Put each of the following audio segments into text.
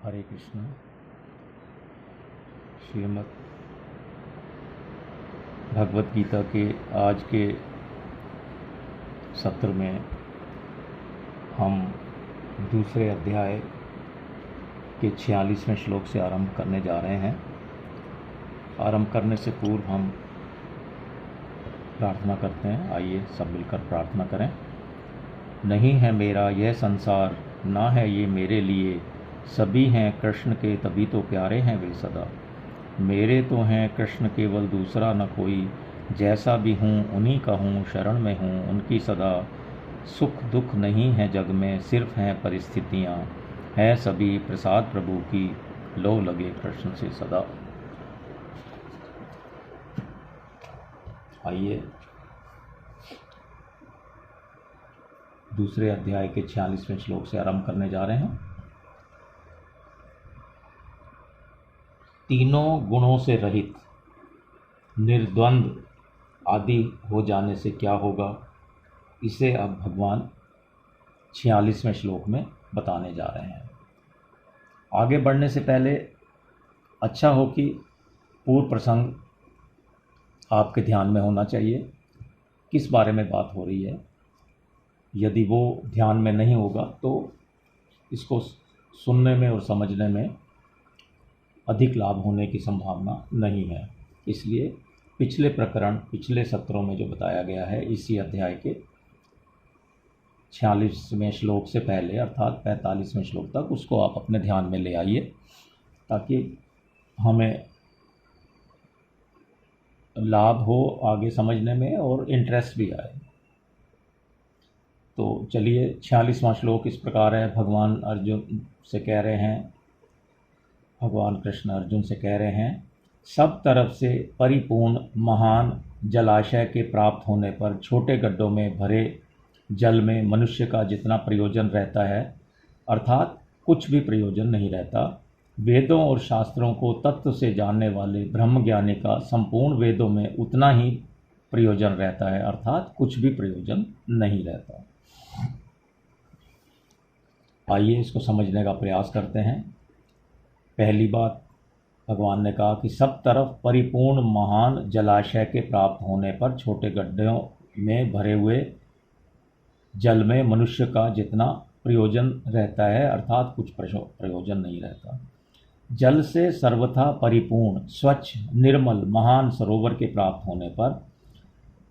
हरे कृष्ण। श्रीमद् भगवत गीता के आज के सत्र में हम दूसरे अध्याय के 46वें श्लोक से आरंभ करने जा रहे हैं। आरंभ करने से पूर्व हम प्रार्थना करते हैं। आइए सब मिलकर प्रार्थना करें। नहीं है मेरा यह संसार, ना है ये मेरे लिए, सभी हैं कृष्ण के तभी तो प्यारे हैं वे सदा। मेरे तो हैं कृष्ण केवल दूसरा न कोई, जैसा भी हूँ उन्हीं का हूँ, शरण में हूँ उनकी सदा। सुख दुख नहीं है जग में, सिर्फ हैं परिस्थितियाँ, हैं सभी प्रसाद प्रभु की, लो लगे कृष्ण से सदा। आइए दूसरे अध्याय के 46वें श्लोक से आरंभ करने जा रहे हैं। तीनों गुणों से रहित निर्द्वंद आदि हो जाने से क्या होगा, इसे अब भगवान 46वें श्लोक में बताने जा रहे हैं। आगे बढ़ने से पहले अच्छा हो कि पूर्व प्रसंग आपके ध्यान में होना चाहिए, किस बारे में बात हो रही है। यदि वो ध्यान में नहीं होगा तो इसको सुनने में और समझने में अधिक लाभ होने की संभावना नहीं है। इसलिए पिछले प्रकरण, पिछले सत्रों में जो बताया गया है इसी अध्याय के 46वें श्लोक से पहले अर्थात 45वें श्लोक तक, उसको आप अपने ध्यान में ले आइए ताकि हमें लाभ हो आगे समझने में और इंटरेस्ट भी आए। तो चलिए 46वां श्लोक इस प्रकार है। भगवान अर्जुन से कह रहे हैं, भगवान कृष्ण अर्जुन से कह रहे हैं, सब तरफ से परिपूर्ण महान जलाशय के प्राप्त होने पर छोटे गड्ढों में भरे जल में मनुष्य का जितना प्रयोजन रहता है, अर्थात कुछ भी प्रयोजन नहीं रहता। वेदों और शास्त्रों को तत्व से जानने वाले ब्रह्मज्ञानी का संपूर्ण वेदों में उतना ही प्रयोजन रहता है, अर्थात कुछ भी प्रयोजन नहीं रहता। आइए इसको समझने का प्रयास करते हैं। पहली बात, भगवान ने कहा कि सब तरफ परिपूर्ण महान जलाशय के प्राप्त होने पर छोटे गड्ढों में भरे हुए जल में मनुष्य का जितना प्रयोजन रहता है, अर्थात कुछ प्रयोजन नहीं रहता। जल से सर्वथा परिपूर्ण स्वच्छ निर्मल महान सरोवर के प्राप्त होने पर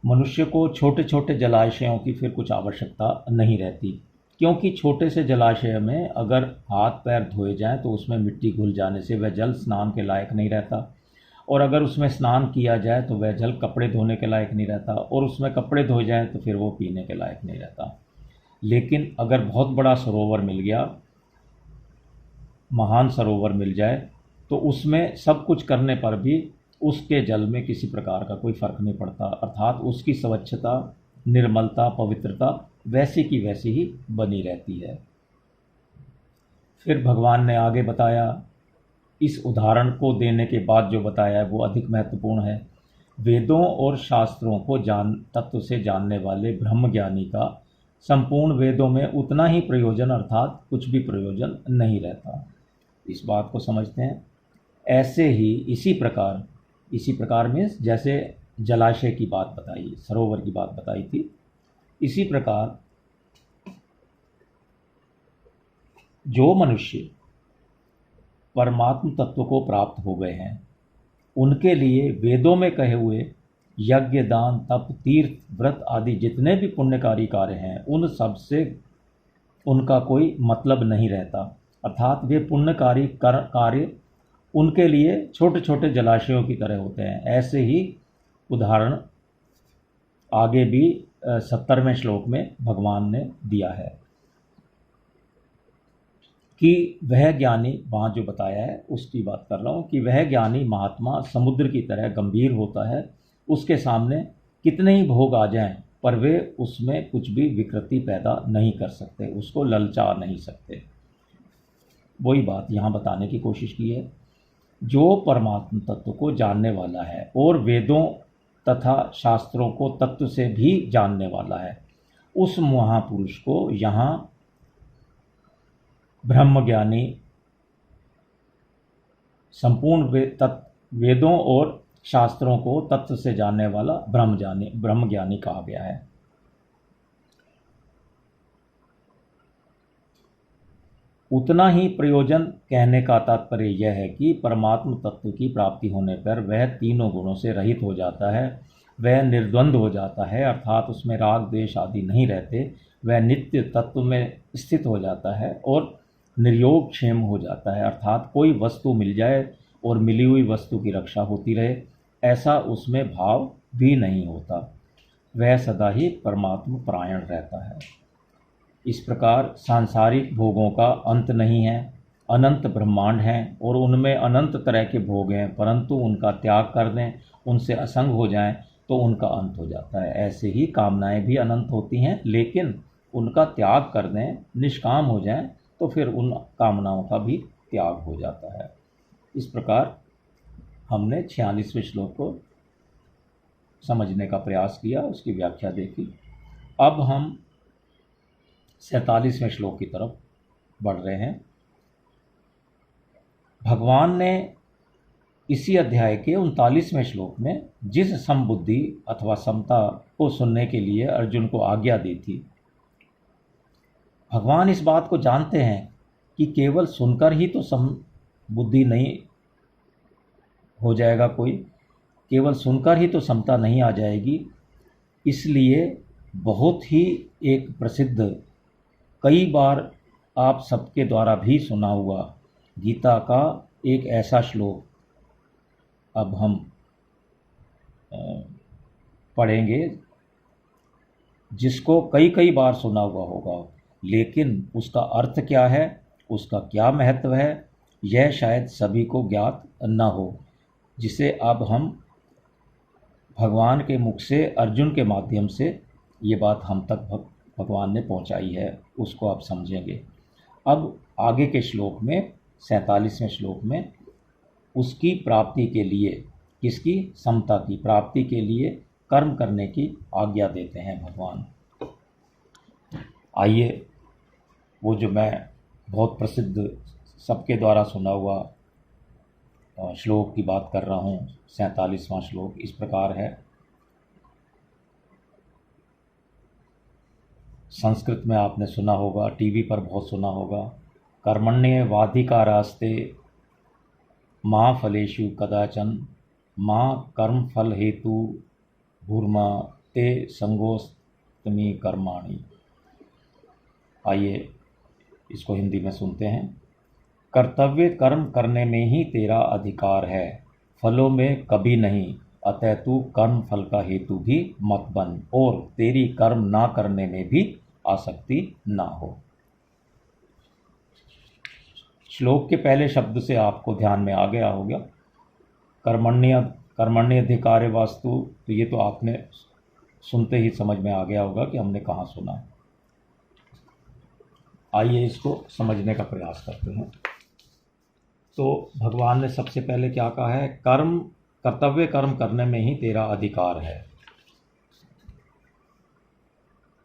मनुष्य को छोटे छोटे जलाशयों की फिर कुछ आवश्यकता नहीं रहती, क्योंकि छोटे से जलाशय में अगर हाथ पैर धोए जाएं तो उसमें मिट्टी घुल जाने से वह जल स्नान के लायक नहीं रहता, और अगर उसमें स्नान किया जाए तो वह जल कपड़े धोने के लायक नहीं रहता, और उसमें कपड़े धोए जाएं तो फिर वो पीने के लायक नहीं रहता। लेकिन अगर बहुत बड़ा सरोवर मिल गया, महान सरोवर मिल जाए, तो उसमें सब कुछ करने पर भी उसके जल में किसी प्रकार का कोई फर्क नहीं पड़ता, अर्थात उसकी स्वच्छता, निर्मलता, पवित्रता वैसी की वैसी ही बनी रहती है। फिर भगवान ने आगे बताया, इस उदाहरण को देने के बाद जो बताया है वो अधिक महत्वपूर्ण है। वेदों और शास्त्रों को तत्व से जानने वाले ब्रह्मज्ञानी का संपूर्ण वेदों में उतना ही प्रयोजन, अर्थात कुछ भी प्रयोजन नहीं रहता। इस बात को समझते हैं। ऐसे ही इसी प्रकार में जैसे जलाशय की बात बताई, सरोवर की बात बताई थी, इसी प्रकार जो मनुष्य परमात्म तत्व को प्राप्त हो गए हैं, उनके लिए वेदों में कहे हुए यज्ञ, दान, तप, तीर्थ, व्रत आदि जितने भी पुण्यकारी कार्य हैं, उन सब से उनका कोई मतलब नहीं रहता, अर्थात वे पुण्यकारी कार्य उनके लिए छोटे छोटे जलाशयों की तरह होते हैं। ऐसे ही उदाहरण आगे भी 70वें श्लोक में भगवान ने दिया है कि वह ज्ञानी, वहाँ जो बताया है उसकी बात कर रहा हूँ, कि वह ज्ञानी महात्मा समुद्र की तरह गंभीर होता है, उसके सामने कितने ही भोग आ जाएं पर वे उसमें कुछ भी विकृति पैदा नहीं कर सकते, उसको ललचा नहीं सकते। वही बात यहाँ बताने की कोशिश की है। जो परमात्मा तत्व को जानने वाला है और वेदों तथा शास्त्रों को तत्व से भी जानने वाला है, उस महापुरुष को यहाँ ब्रह्मज्ञानी संपूर्ण वेदों और शास्त्रों को तत्व से जानने वाला ब्रह्म ज्ञानी कहा गया है। उतना ही प्रयोजन कहने का तात्पर्य यह है कि परमात्म तत्व की प्राप्ति होने पर वह तीनों गुणों से रहित हो जाता है, वह निर्द्वंद हो जाता है, अर्थात उसमें राग द्वेष आदि नहीं रहते, वह नित्य तत्व में स्थित हो जाता है और निर्योग क्षेम हो जाता है, अर्थात कोई वस्तु मिल जाए और मिली हुई वस्तु की रक्षा होती रहे, ऐसा उसमें भाव भी नहीं होता। वह सदा ही परमात्म परायण रहता है। इस प्रकार सांसारिक भोगों का अंत नहीं है, अनंत ब्रह्मांड हैं और उनमें अनंत तरह के भोग हैं, परंतु उनका त्याग कर दें, उनसे असंग हो जाएं तो उनका अंत हो जाता है। ऐसे ही कामनाएं भी अनंत होती हैं, लेकिन उनका त्याग कर दें, निष्काम हो जाएं तो फिर उन कामनाओं का भी त्याग हो जाता है। इस प्रकार हमने 46वें श्लोक को समझने का प्रयास किया, उसकी व्याख्या देखी। अब हम 47वें श्लोक की तरफ बढ़ रहे हैं। भगवान ने इसी अध्याय के 39वें श्लोक में जिस समबुद्धि अथवा समता को सुनने के लिए अर्जुन को आज्ञा दी थी, भगवान इस बात को जानते हैं कि केवल सुनकर ही तो समबुद्धि नहीं हो जाएगा, कोई केवल सुनकर ही तो समता नहीं आ जाएगी। इसलिए बहुत ही एक प्रसिद्ध, कई बार आप सबके द्वारा भी सुना हुआ गीता का एक ऐसा श्लोक अब हम पढ़ेंगे जिसको कई कई बार सुना हुआ होगा, लेकिन उसका अर्थ क्या है, उसका क्या महत्व है, यह शायद सभी को ज्ञात न हो, जिसे अब हम भगवान के मुख से अर्जुन के माध्यम से ये बात हम तक भगवान ने पहुंचाई है, उसको आप समझेंगे। अब आगे के श्लोक में 47वें श्लोक में उसकी प्राप्ति के लिए, किसकी, समता की प्राप्ति के लिए कर्म करने की आज्ञा देते हैं भगवान। आइए वो जो मैं बहुत प्रसिद्ध सबके द्वारा सुना हुआ श्लोक की बात कर रहा हूँ, 47वां श्लोक इस प्रकार है। संस्कृत में आपने सुना होगा, टीवी पर बहुत सुना होगा। कर्मण्येवाधिकारास्ते मा फलेषु कदाचन मा कर्म फल हेतु भूर्मा ते संगोस्तमी कर्माणि। आइए इसको हिंदी में सुनते हैं। कर्तव्य कर्म करने में ही तेरा अधिकार है, फलों में कभी नहीं, अतः तू कर्म फल का हेतु भी मत बन और तेरी कर्म ना करने में भी आसक्ति ना हो। श्लोक के पहले शब्द से आपको ध्यान में आ गया होगा, कर्मण्य अधिकार वास्तु, तो ये तो आपने सुनते ही समझ में आ गया होगा कि हमने कहाँ सुना। आइए इसको समझने का प्रयास करते हैं। तो भगवान ने सबसे पहले क्या कहा है, कर्तव्य कर्म करने में ही तेरा अधिकार है।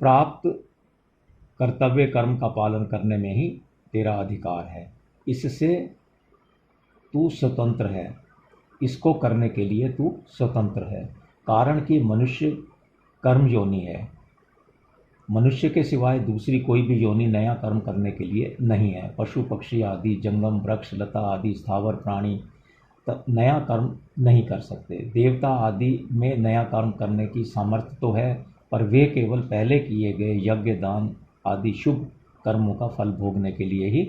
प्राप्त कर्तव्य कर्म का पालन करने में ही तेरा अधिकार है, इससे तू स्वतंत्र है, इसको करने के लिए तू स्वतंत्र है। कारण कि मनुष्य कर्म योनि है, मनुष्य के सिवाय दूसरी कोई भी योनि नया कर्म करने के लिए नहीं है। पशु पक्षी आदि, जंगम वृक्ष लता आदि स्थावर प्राणी नया कर्म नहीं कर सकते। देवता आदि में नया कर्म करने की सामर्थ्य तो है, पर वे केवल पहले किए गए यज्ञ दान आदि शुभ कर्मों का फल भोगने के लिए ही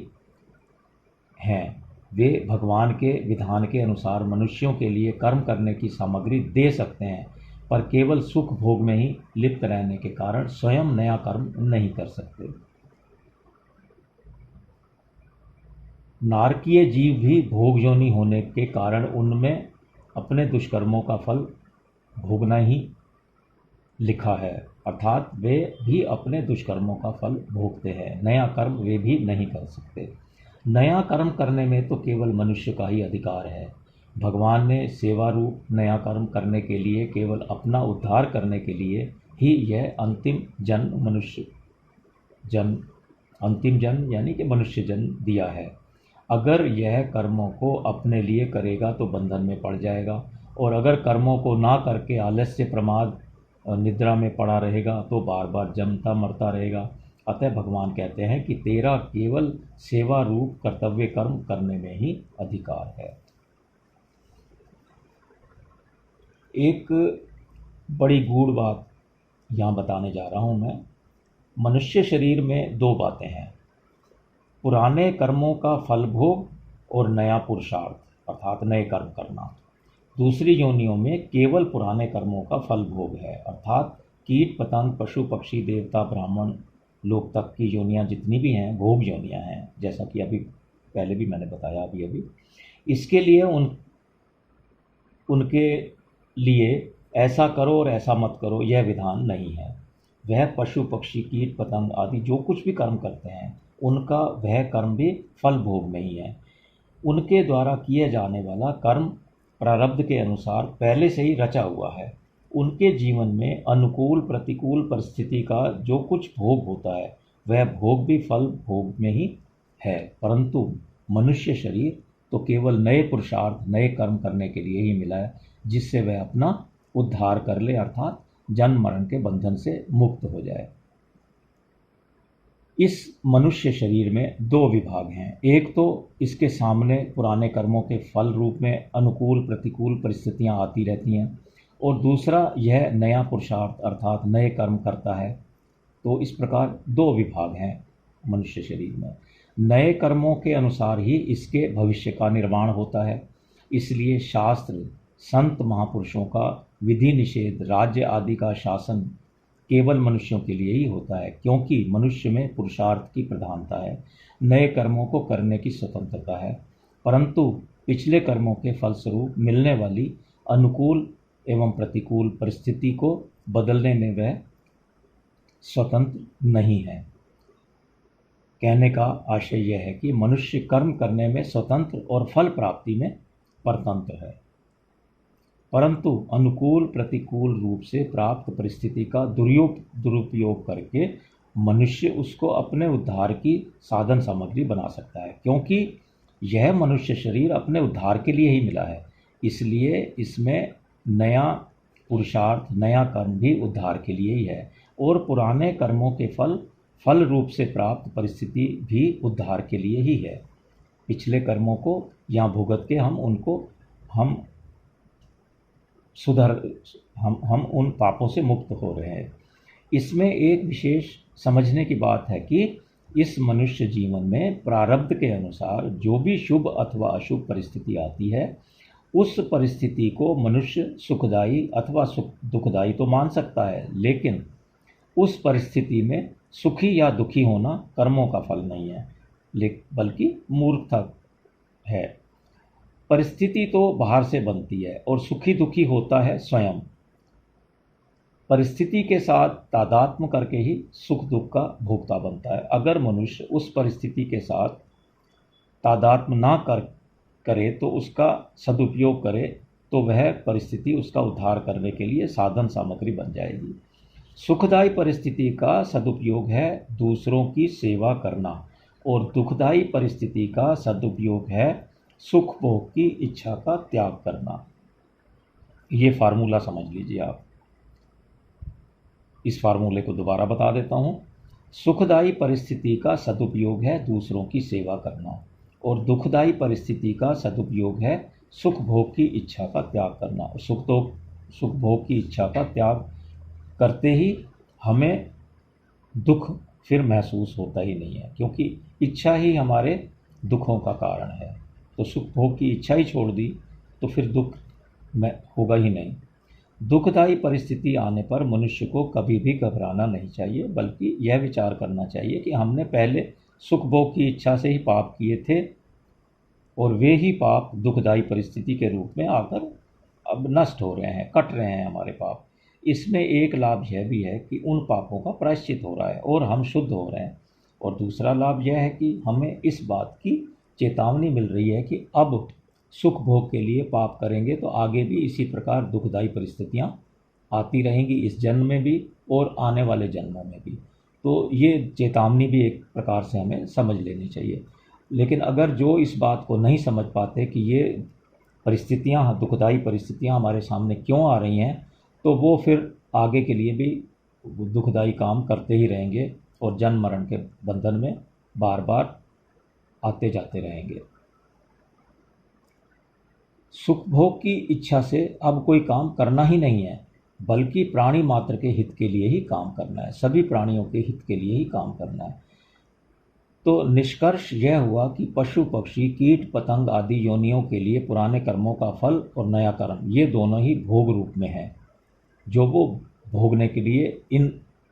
हैं। वे भगवान के विधान के अनुसार मनुष्यों के लिए कर्म करने की सामग्री दे सकते हैं, पर केवल सुख भोग में ही लिप्त रहने के कारण स्वयं नया कर्म नहीं कर सकते। नारकीय जीव भी भोग योनि होने के कारण उनमें अपने दुष्कर्मों का फल भोगना ही लिखा है, अर्थात वे भी अपने दुष्कर्मों का फल भोगते हैं। नया कर्म वे भी नहीं कर सकते। नया कर्म करने में तो केवल मनुष्य का ही अधिकार है। भगवान ने सेवा रूप नया कर्म करने के लिए, केवल अपना उद्धार करने के लिए ही यह अंतिम जन्म यानी कि मनुष्य जन्म दिया है। अगर यह कर्मों को अपने लिए करेगा तो बंधन में पड़ जाएगा, और अगर कर्मों को ना करके आलस्य, प्रमाद और निद्रा में पड़ा रहेगा तो बार बार जमता मरता रहेगा। अतः भगवान कहते हैं कि तेरा केवल सेवा रूप कर्तव्य कर्म करने में ही अधिकार है। एक बड़ी गूढ़ बात यहाँ बताने जा रहा हूँ मैं। मनुष्य शरीर में दो बातें हैं, पुराने कर्मों का फल भोग और नया पुरुषार्थ अर्थात नए कर्म करना। दूसरी योनियों में केवल पुराने कर्मों का फल भोग है, अर्थात कीट पतंग पशु पक्षी देवता ब्राह्मण लोक तक की योनियाँ जितनी भी हैं भोग योनियाँ हैं, जैसा कि अभी पहले भी मैंने बताया अभी। इसके लिए उनके लिए ऐसा करो और ऐसा मत करो यह विधान नहीं है। वह पशु पक्षी कीट पतंग आदि जो कुछ भी कर्म करते हैं उनका वह कर्म भी फल भोग में ही है। उनके द्वारा किए जाने वाला कर्म प्रारब्ध के अनुसार पहले से ही रचा हुआ है। उनके जीवन में अनुकूल प्रतिकूल परिस्थिति का जो कुछ भोग होता है वह भोग भी फल भोग में ही है। परंतु मनुष्य शरीर तो केवल नए पुरुषार्थ नए कर्म करने के लिए ही मिला है, जिससे वह अपना उद्धार कर ले, अर्थात जन्म मरण के बंधन से मुक्त हो जाए। इस मनुष्य शरीर में दो विभाग हैं। एक तो इसके सामने पुराने कर्मों के फल रूप में अनुकूल प्रतिकूल परिस्थितियां आती रहती हैं, और दूसरा यह नया पुरुषार्थ अर्थात नए कर्म करता है। तो इस प्रकार दो विभाग हैं मनुष्य शरीर में। नए कर्मों के अनुसार ही इसके भविष्य का निर्माण होता है। इसलिए शास्त्र संत महापुरुषों का विधि निषेध राज्य आदि का शासन केवल मनुष्यों के लिए ही होता है, क्योंकि मनुष्य में पुरुषार्थ की प्रधानता है, नए कर्मों को करने की स्वतंत्रता है। परंतु पिछले कर्मों के फलस्वरूप मिलने वाली अनुकूल एवं प्रतिकूल परिस्थिति को बदलने में वह स्वतंत्र नहीं है। कहने का आशय यह है कि मनुष्य कर्म करने में स्वतंत्र और फल प्राप्ति में परतंत्र है, परंतु अनुकूल प्रतिकूल रूप से प्राप्त परिस्थिति का दुरुपयोग करके मनुष्य उसको अपने उद्धार की साधन सामग्री बना सकता है। क्योंकि यह मनुष्य शरीर अपने उद्धार के लिए ही मिला है, इसलिए इसमें नया पुरुषार्थ नया कर्म भी उद्धार के लिए ही है, और पुराने कर्मों के फल रूप से प्राप्त परिस्थिति भी उद्धार के लिए ही है। पिछले कर्मों को यहाँ भुगत के हम उन पापों से मुक्त हो रहे हैं। इसमें एक विशेष समझने की बात है कि इस मनुष्य जीवन में प्रारब्ध के अनुसार जो भी शुभ अथवा अशुभ परिस्थिति आती है उस परिस्थिति को मनुष्य सुखदायी अथवा दुखदायी तो मान सकता है, लेकिन उस परिस्थिति में सुखी या दुखी होना कर्मों का फल नहीं है, बल्कि मूर्खता है। परिस्थिति तो बाहर से बनती है और सुखी दुखी होता है स्वयं। परिस्थिति के साथ तादात्म्य करके ही सुख दुख का भोक्ता बनता है। अगर मनुष्य उस परिस्थिति के साथ तादात्म्य ना करे तो उसका सदुपयोग करे तो वह परिस्थिति उसका उद्धार करने के लिए साधन सामग्री बन जाएगी। सुखदायी परिस्थिति का सदुपयोग है दूसरों की सेवा करना, और दुखदायी परिस्थिति का सदुपयोग है सुख भोग की इच्छा का त्याग करना। ये फार्मूला समझ लीजिए आप। इस फार्मूले को दोबारा बता देता हूँ। सुखदायी परिस्थिति का सदुपयोग है दूसरों की सेवा करना, और दुखदायी परिस्थिति का सदुपयोग है सुख भोग की इच्छा का त्याग करना। सुख भोग की इच्छा का त्याग करते ही हमें दुख फिर महसूस होता ही नहीं है, क्योंकि इच्छा ही हमारे दुखों का कारण है। तो सुख भोग की इच्छा ही छोड़ दी तो फिर दुख में होगा ही नहीं। दुखदायी परिस्थिति आने पर मनुष्य को कभी भी घबराना नहीं चाहिए, बल्कि यह विचार करना चाहिए कि हमने पहले सुख भोग की इच्छा से ही पाप किए थे और वे ही पाप दुखदायी परिस्थिति के रूप में आकर अब नष्ट हो रहे हैं, कट रहे हैं हमारे पाप। इसमें एक लाभ यह भी है कि उन पापों का प्रायश्चित हो रहा है और हम शुद्ध हो रहे हैं, और दूसरा लाभ यह है कि हमें इस बात की चेतावनी मिल रही है कि अब सुख भोग के लिए पाप करेंगे तो आगे भी इसी प्रकार दुखदायी परिस्थितियां आती रहेंगी, इस जन्म में भी और आने वाले जन्मों में भी। तो ये चेतावनी भी एक प्रकार से हमें समझ लेनी चाहिए। लेकिन अगर जो इस बात को नहीं समझ पाते कि ये परिस्थितियाँ, दुखदाई परिस्थितियाँ हमारे सामने क्यों आ रही हैं, तो वो फिर आगे के लिए भी दुखदाई काम करते ही रहेंगे और जन्म मरण के बंधन में बार बार आते जाते रहेंगे। सुख भोग की इच्छा से अब कोई काम करना ही नहीं है, बल्कि प्राणी मात्र के हित के लिए ही काम करना है, सभी प्राणियों के हित के लिए ही काम करना है। तो निष्कर्ष यह हुआ कि पशु पक्षी कीट पतंग आदि योनियों के लिए पुराने कर्मों का फल और नया कर्म ये दोनों ही भोग रूप में हैं, जो वो भोगने के लिए इन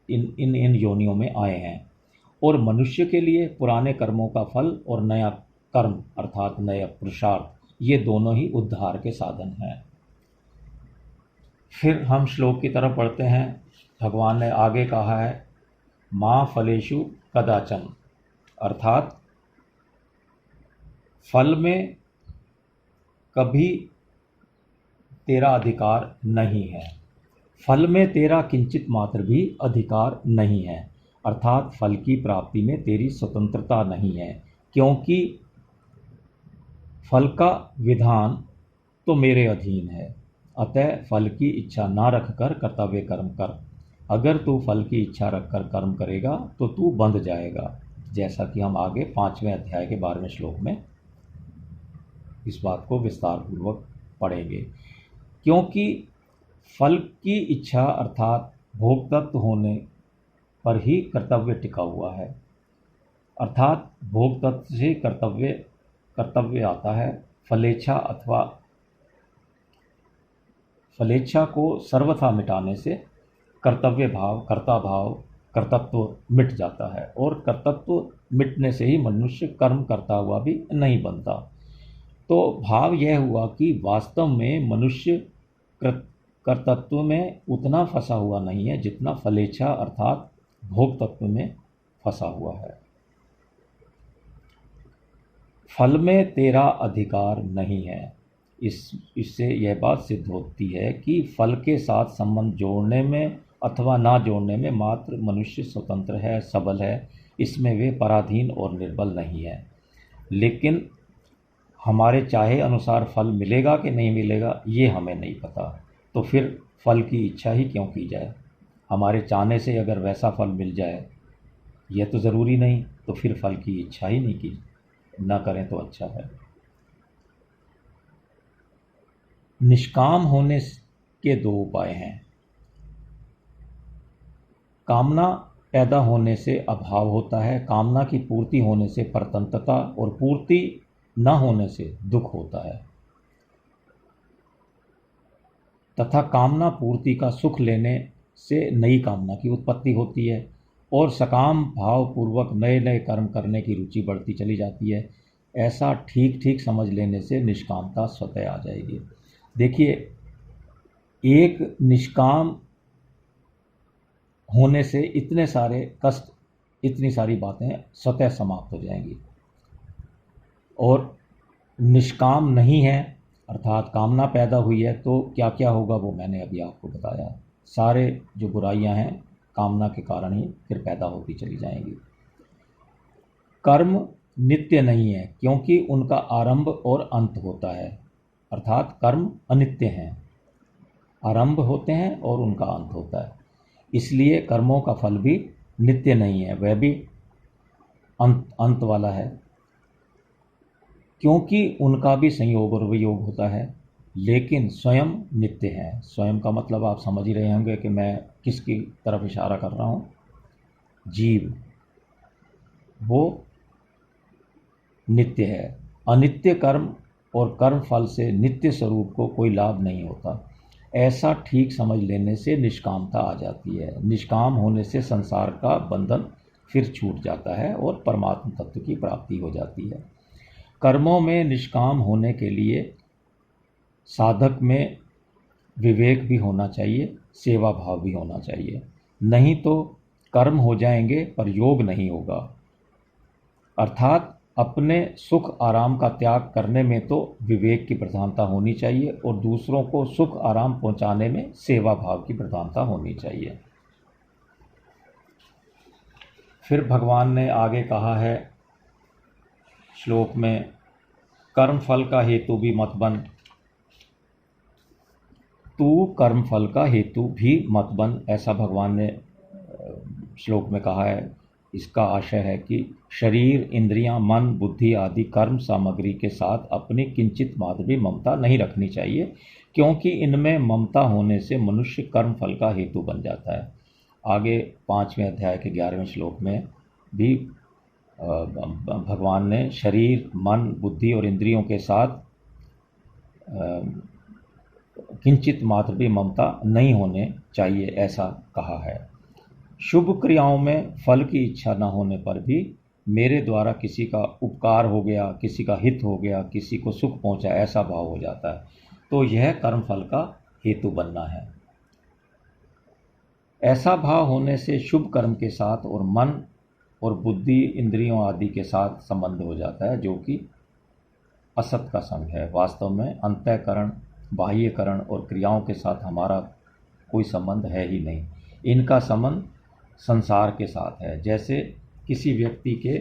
इन इन इन योनियों में आए हैं। और मनुष्य के लिए पुराने कर्मों का फल और नया कर्म अर्थात नया पुरुषार्थ ये दोनों ही उद्धार के साधन हैं। फिर हम श्लोक की तरफ पढ़ते हैं। भगवान ने आगे कहा है, माँ फलेषु कदाचन, अर्थात फल में कभी तेरा अधिकार नहीं है, फल में तेरा किंचित मात्र भी अधिकार नहीं है, अर्थात फल की प्राप्ति में तेरी स्वतंत्रता नहीं है, क्योंकि फल का विधान तो मेरे अधीन है। अतः फल की इच्छा ना रखकर कर्तव्य कर्म कर। अगर तू फल की इच्छा रखकर कर्म करेगा तो तू बंध जाएगा, जैसा कि हम आगे 5वें अध्याय के 12वें श्लोक में इस बात को विस्तार पूर्वक पढ़ेंगे। क्योंकि फल की इच्छा अर्थात भोग तत्व होने पर ही कर्तव्य टिका हुआ है, अर्थात भोग तत्व से कर्तव्य आता है। फलेच्छा अथवा फलेच्छा को सर्वथा मिटाने से कर्तव्य भाव, कर्ता भाव, कर्तत्व मिट जाता है, और कर्तत्व मिटने से ही मनुष्य कर्म करता हुआ भी नहीं बनता। तो भाव यह हुआ कि वास्तव में मनुष्य कर्तत्व में उतना फंसा हुआ नहीं है जितना फलेच्छा अर्थात भोग तत्व में फंसा हुआ है। फल में तेरा अधिकार नहीं है। इससे यह बात सिद्ध होती है कि फल के साथ संबंध जोड़ने में अथवा ना जोड़ने में मात्र मनुष्य स्वतंत्र है, सबल है, इसमें वे पराधीन और निर्बल नहीं है। लेकिन हमारे चाहे अनुसार फल मिलेगा कि नहीं मिलेगा ये हमें नहीं पता, तो फिर फल की इच्छा ही क्यों की जाए। हमारे चाहने से अगर वैसा फल मिल जाए यह तो ज़रूरी नहीं, तो फिर फल की इच्छा ही नहीं की, ना करें तो अच्छा है। निष्काम होने के 2 उपाय हैं। कामना पैदा होने से अभाव होता है, कामना की पूर्ति होने से परतंत्रता, और पूर्ति न होने से दुख होता है। तथा कामना पूर्ति का सुख लेने से नई कामना की उत्पत्ति होती है, और सकाम भाव पूर्वक नए नए कर्म करने की रुचि बढ़ती चली जाती है। ऐसा ठीक ठीक समझ लेने से निष्कामता स्वतः आ जाएगी। देखिए, एक निष्काम होने से इतने सारे कष्ट, इतनी सारी बातें स्वतः समाप्त हो जाएंगी। और निष्काम नहीं है अर्थात कामना पैदा हुई है तो क्या क्या होगा वो मैंने अभी आपको बताया। सारे जो बुराइयां हैं कामना के कारण ही फिर पैदा होती चली जाएंगी। कर्म नित्य नहीं है क्योंकि उनका आरंभ और अंत होता है, अर्थात कर्म अनित्य हैं, आरंभ होते हैं और उनका अंत होता है। इसलिए कर्मों का फल भी नित्य नहीं है, वह भी अंत वाला है, क्योंकि उनका भी संयोग और वियोग होता है, लेकिन स्वयं नित्य है। स्वयं का मतलब आप समझ ही रहे होंगे कि मैं किसकी तरफ इशारा कर रहा हूँ। जीव वो नित्य है। अनित्य कर्म और कर्म फल से नित्य स्वरूप को कोई लाभ नहीं होता। ऐसा ठीक समझ लेने से निष्कामता आ जाती है। निष्काम होने से संसार का बंधन फिर छूट जाता है और परमात्म तत्व की प्राप्ति हो जाती है। कर्मों में निष्काम होने के लिए साधक में विवेक भी होना चाहिए, सेवा भाव भी होना चाहिए, नहीं तो कर्म हो जाएंगे पर योग नहीं होगा। अर्थात अपने सुख आराम का त्याग करने में तो विवेक की प्रधानता होनी चाहिए और दूसरों को सुख आराम पहुंचाने में सेवा भाव की प्रधानता होनी चाहिए। फिर भगवान ने आगे कहा है, श्लोक में कर्म फल का हेतु भी मत बन, तू कर्म फल का हेतु भी मत बन, ऐसा भगवान ने श्लोक में कहा है। इसका आशय है कि शरीर, इंद्रियां, मन, बुद्धि आदि कर्म सामग्री के साथ अपनी किंचित मात्र भी ममता नहीं रखनी चाहिए, क्योंकि इनमें ममता होने से मनुष्य कर्म फल का हेतु बन जाता है। आगे 5वें अध्याय के 11वें श्लोक में भी भगवान ने शरीर, मन, बुद्धि और इंद्रियों के साथ किंचित मात्र भी ममता नहीं होने चाहिए, ऐसा कहा है। शुभ क्रियाओं में फल की इच्छा न होने पर भी मेरे द्वारा किसी का उपकार हो गया, किसी का हित हो गया, किसी को सुख पहुंचा, ऐसा भाव हो जाता है, तो यह कर्म फल का हेतु बनना है। ऐसा भाव होने से शुभ कर्म के साथ और मन और बुद्धि, इंद्रियों आदि के साथ संबंध हो जाता है, जो कि असत का संग है। वास्तव में अंतःकरण, बाह्यकरण और क्रियाओं के साथ हमारा कोई संबंध है ही नहीं। इनका संबंध संसार के साथ है। जैसे किसी व्यक्ति के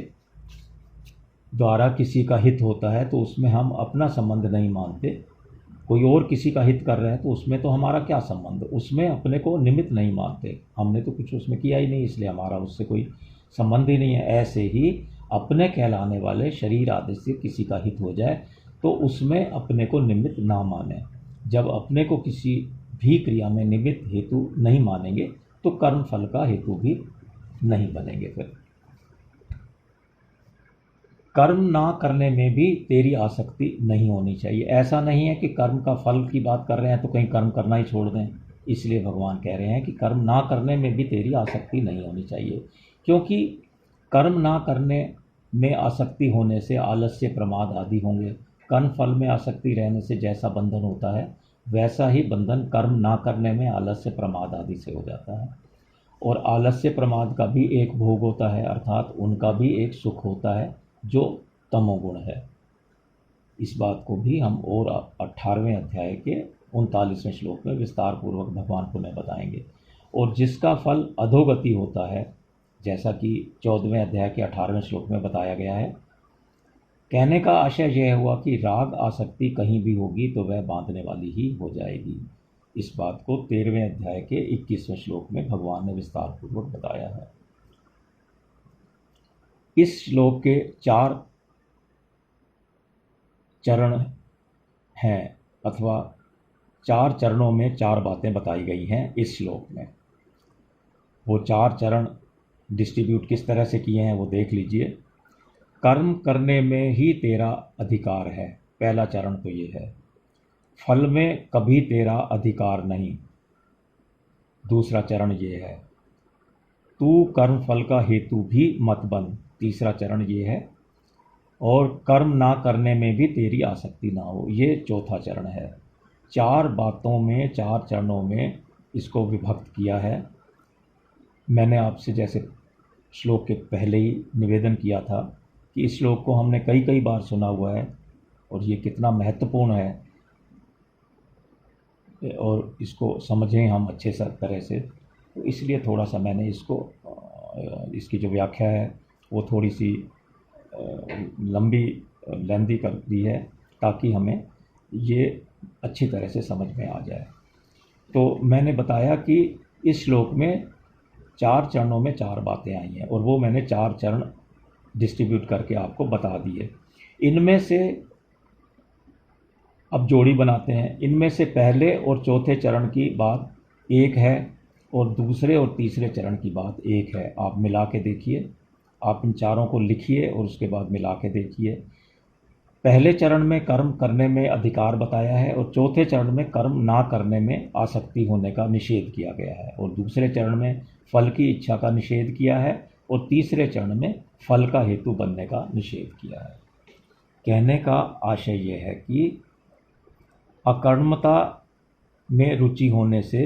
द्वारा किसी का हित होता है तो उसमें हम अपना संबंध नहीं मानते, कोई और किसी का हित कर रहा है तो उसमें तो हमारा क्या संबंध, उसमें अपने को निमित्त नहीं मानते, हमने तो कुछ उसमें किया ही नहीं, इसलिए हमारा उससे कोई संबंध ही नहीं है। ऐसे ही अपने कहलाने वाले शरीर आदि से किसी का हित हो जाए तो उसमें अपने को निमित्त ना माने। जब अपने को किसी भी क्रिया में निमित्त हेतु नहीं मानेंगे तो कर्म फल का हेतु भी नहीं बनेंगे। फिर कर्म ना करने में भी तेरी आसक्ति नहीं होनी चाहिए। ऐसा नहीं है कि कर्म का फल की बात कर रहे हैं तो कहीं कर्म करना ही छोड़ दें, इसलिए भगवान कह रहे हैं कि कर्म ना करने में भी तेरी आसक्ति नहीं होनी चाहिए, क्योंकि कर्म ना करने में आसक्ति होने से आलस्य, प्रमाद आदि होंगे। कर्म फल में आसक्ति रहने से जैसा बंधन होता है वैसा ही बंधन कर्म ना करने में आलस्य, प्रमाद आदि से हो जाता है। और आलस्य, प्रमाद का भी एक भोग होता है, अर्थात उनका भी एक सुख होता है जो तमोगुण है। इस बात को भी हम और 18वें अध्याय के 39वें श्लोक में विस्तार पूर्वक भगवान पुनः बताएंगे। और जिसका फल अधोगति होता है, जैसा कि 14वें अध्याय के 18वें श्लोक में बताया गया है, कहने का आशय यह हुआ कि राग आसक्ति कहीं भी होगी तो वह बांधने वाली ही हो जाएगी। इस बात को 13वें अध्याय के 21वें श्लोक में भगवान ने विस्तार पूर्वक बताया है। इस श्लोक के 4 चरण हैं, अथवा 4 चरणों में 4 बातें बताई गई हैं इस श्लोक में। वो 4 चरण डिस्ट्रीब्यूट किस तरह से किए हैं वो देख लीजिए। कर्म करने में ही तेरा अधिकार है, पहला चरण तो ये है। फल में कभी तेरा अधिकार नहीं, दूसरा चरण ये है। तू कर्म फल का हेतु भी मत बन, तीसरा चरण ये है। और कर्म ना करने में भी तेरी आसक्ति ना हो, ये चौथा चरण है। 4 बातों में, 4 चरणों में इसको विभक्त किया है। मैंने आपसे जैसे श्लोक के पहले ही निवेदन किया था कि इस श्लोक को हमने कई कई बार सुना हुआ है और ये कितना महत्वपूर्ण है, और इसको समझें हम अच्छे तरह से, तो इसलिए थोड़ा सा मैंने इसको इसकी जो व्याख्या है वो थोड़ी सी लंबी लेंदी कर दी है, ताकि हमें ये अच्छी तरह से समझ में आ जाए। तो मैंने बताया कि इस श्लोक में 4 चरणों में 4 बातें आई हैं, और वो मैंने 4 चरण डिस्ट्रीब्यूट करके आपको बता दिए। इनमें से अब जोड़ी बनाते हैं। इनमें से पहले और चौथे चरण की बात एक है और दूसरे और तीसरे चरण की बात एक है। आप मिला के देखिए, आप इन चारों को लिखिए और उसके बाद मिला के देखिए। पहले चरण में कर्म करने में अधिकार बताया है और चौथे चरण में कर्म ना करने में आसक्ति होने का निषेध किया गया है, और दूसरे चरण में फल की इच्छा का निषेध किया है, और तीसरे चरण में फल का हेतु बनने का निषेध किया है। कहने का आशय यह है कि अकर्मता में रुचि होने से,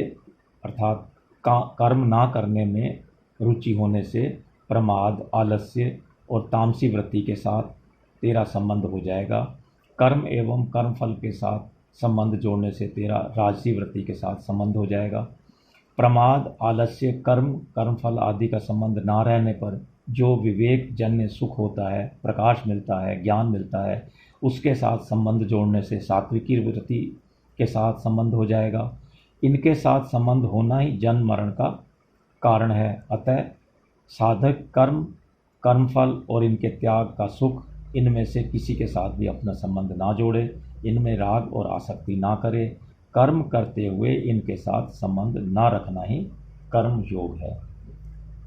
अर्थात कर्म ना करने में रुचि होने से प्रमाद, आलस्य और तामसी वृत्ति के साथ तेरा संबंध हो जाएगा। कर्म एवं कर्मफल के साथ संबंध जोड़ने से तेरा राजसी वृत्ति के साथ संबंध हो जाएगा। प्रमाद, आलस्य, कर्मफल आदि का संबंध ना रहने पर जो विवेक जन्य सुख होता है, प्रकाश मिलता है, ज्ञान मिलता है, उसके साथ संबंध जोड़ने से सात्विकी वृत्ति के साथ संबंध हो जाएगा। इनके साथ संबंध होना ही जन्म मरण का कारण है। अतः साधक कर्म, कर्मफल और इनके त्याग का सुख, इनमें से किसी के साथ भी अपना संबंध ना जोड़े, इनमें राग और आसक्ति ना करे। कर्म करते हुए इनके साथ संबंध ना रखना ही कर्म योग है।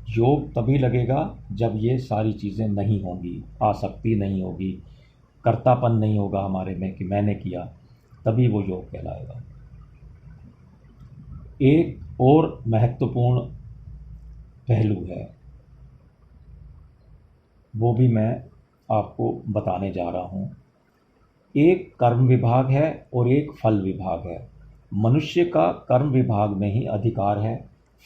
योग तभी लगेगा जब ये सारी चीज़ें नहीं होंगी, आसक्ति नहीं होगी, कर्तापन नहीं होगा हमारे में कि मैंने किया, तभी वो योग कहलाएगा। एक और महत्वपूर्ण पहलू है, वो भी मैं आपको बताने जा रहा हूँ। एक कर्म विभाग है और एक फल विभाग है। मनुष्य का कर्म विभाग में ही अधिकार है,